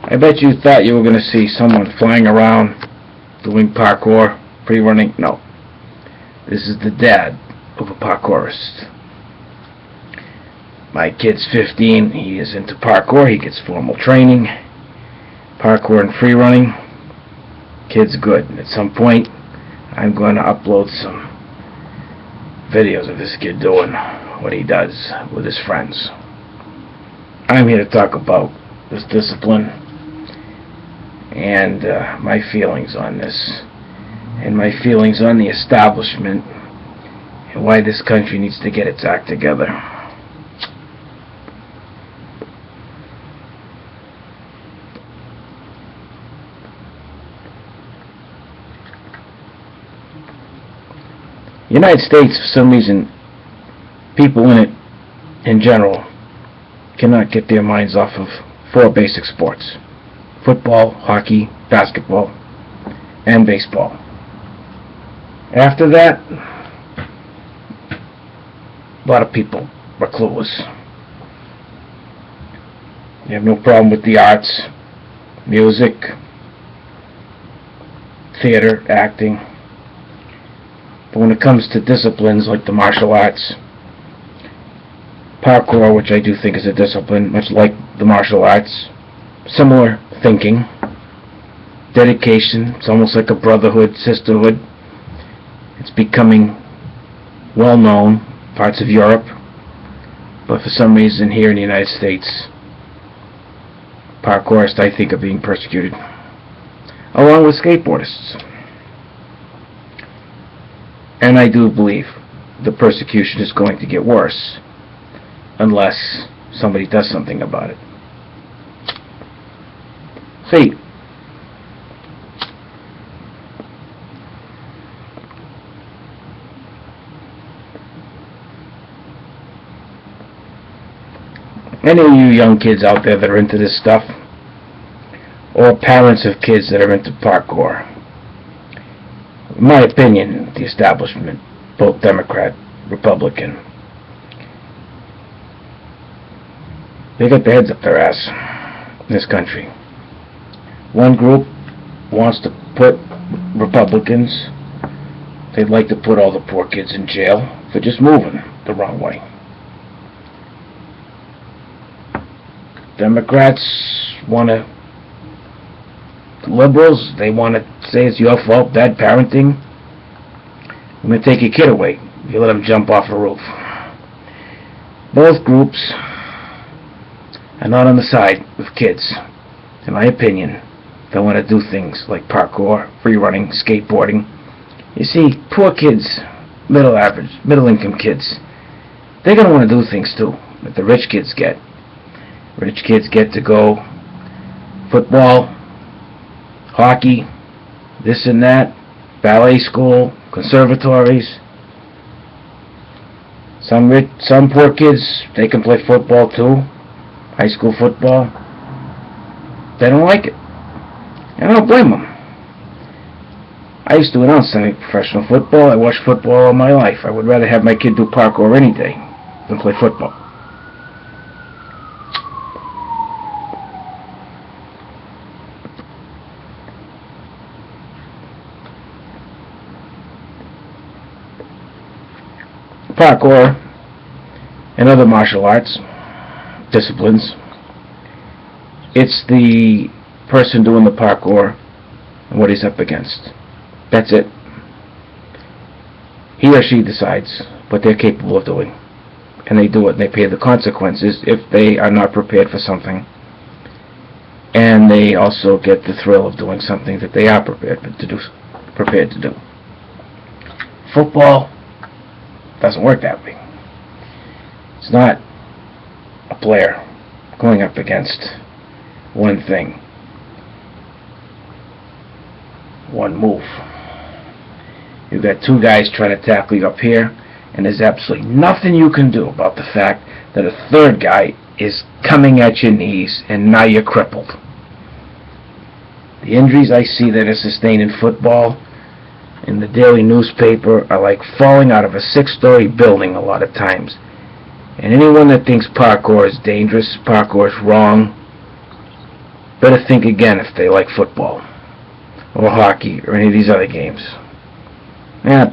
I bet you thought you were going to see someone flying around doing parkour, free-running. No. This is the dad of a parkourist. My kid's 15. He is into parkour. He gets formal training. Parkour and free-running. Kid's good. At some point, I'm going to upload some videos of this kid doing what he does with his friends. I'm here to talk about this discipline and my feelings on this, and my feelings on the establishment, and why this country needs to get its act together. The United States, for some reason, people in it, in general, cannot get their minds off of 4 basic sports: football, hockey, basketball, and baseball. After that, a lot of people are clueless. You have no problem with the arts, music, theater, acting. But when it comes to disciplines like the martial arts, parkour, which I do think is a discipline, much like the martial arts, similar thinking, dedication, it's almost like a brotherhood, sisterhood. It's becoming well known in parts of Europe, but for some reason here in the United States, parkourists, I think, are being persecuted, along with skateboardists. And I do believe the persecution is going to get worse unless somebody does something about it. See, any of you young kids out there that are into this stuff, or parents of kids that are into parkour, in my opinion, the establishment, both Democrat, Republican, they got their heads up their ass in this country. One group wants to put Republicans, they'd like to put all the poor kids in jail for just moving the wrong way. Democrats want to, liberals, they want to say it's your fault, bad parenting. I'm going to take your kid away if you let him jump off a roof. Both groups are not on the side of kids, in my opinion, that want to do things like parkour, free running, skateboarding. You see, poor kids, middle income kids, they're going to want to do things too that the rich kids get. Rich kids get to go football, hockey, this and that, ballet school, conservatories. Some poor kids, they can play football too, high school football. They don't like it, and I don't blame them. I used to announce semi-professional football. I watched football all my life. I would rather have my kid do parkour any day than play football. Parkour and other martial arts disciplines, it's the person doing the parkour and what he's up against. That's it. He or she decides what they're capable of doing, and they do it, and they pay the consequences if they are not prepared for something, and they also get the thrill of doing something that they are prepared to do. Football doesn't work that way. It's not a player going up against one thing, one move. You've got 2 guys trying to tackle you up here, and there's absolutely nothing you can do about the fact that a 3rd guy is coming at your knees, and now you're crippled. The injuries I see that are sustained in football in the daily newspaper are like falling out of a 6-story building a lot of times. And anyone that thinks parkour is dangerous, parkour is wrong, better think again if they like football or hockey or any of these other games.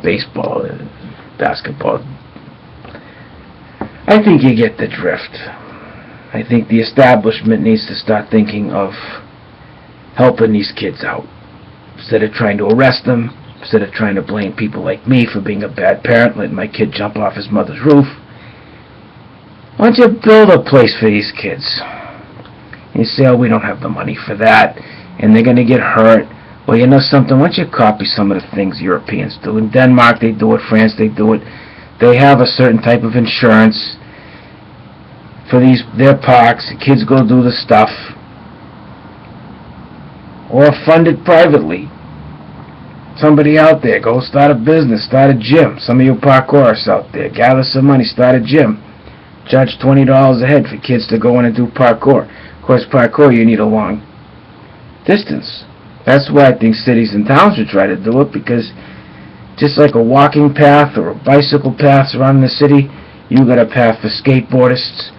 Baseball, basketball. I think you get the drift. I think the establishment needs to start thinking of helping these kids out. Instead of trying to arrest them, instead of trying to blame people like me for being a bad parent, letting my kid jump off his mother's roof, why don't you build a place for these kids? And you say, oh, we don't have the money for that, and they're going to get hurt. Well, you know something? Why don't you copy some of the things Europeans do? In Denmark, they do it. France, they do it. They have a certain type of insurance for their parks. The kids go do the stuff. Or fund it privately. Somebody out there, go start a business, start a gym. Some of you parkourists out there, gather some money, start a gym. Charge $20 a head for kids to go in and do parkour. Of course, parkour, you need a long distance. That's why I think cities and towns should try to do it, because just like a walking path or a bicycle path around the city, you got a path for skateboardists,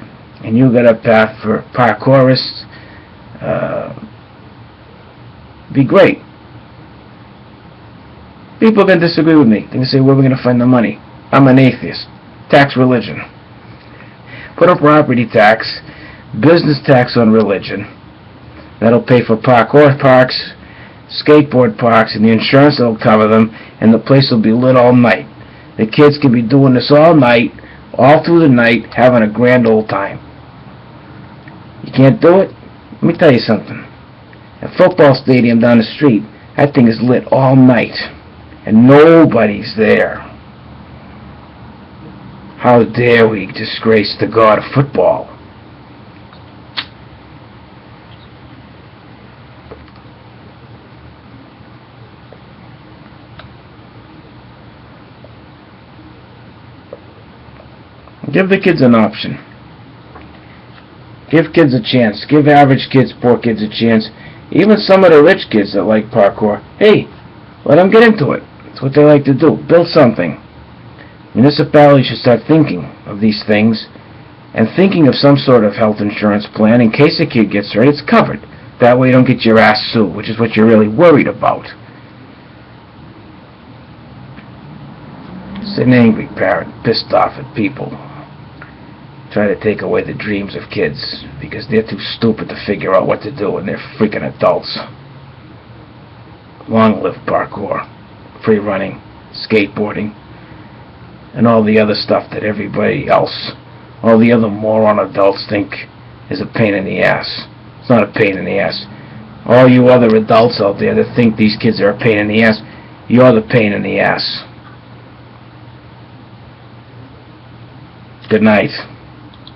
and you got a path for parkourists. Be great. People are going to disagree with me. They're going to say, where are we going to find the money? I'm an atheist. Tax religion. Put a property tax, business tax on religion. That'll pay for parkour parks, skateboard parks, and the insurance that'll cover them, and the place will be lit all night. The kids can be doing this all night, all through the night, having a grand old time. You can't do it? Let me tell you something. A football stadium down the street, that thing is lit all night, and nobody's there. How dare we disgrace the god of football? Give the kids an option. Give kids a chance. Give average kids, poor kids a chance. Even some of the rich kids that like parkour, hey, let them get into it. It's what they like to do. Build something. Municipalities should start thinking of these things and thinking of some sort of health insurance plan in case a kid gets hurt. It's covered. That way you don't get your ass sued, which is what you're really worried about. It's an angry parent, pissed off at people. Try to take away the dreams of kids because they're too stupid to figure out what to do and they're freaking adults. Long live parkour, free running, skateboarding, and all the other stuff that everybody else, all the other moron adults think is a pain in the ass. It's not a pain in the ass. All you other adults out there that think these kids are a pain in the ass, you're the pain in the ass. Good night.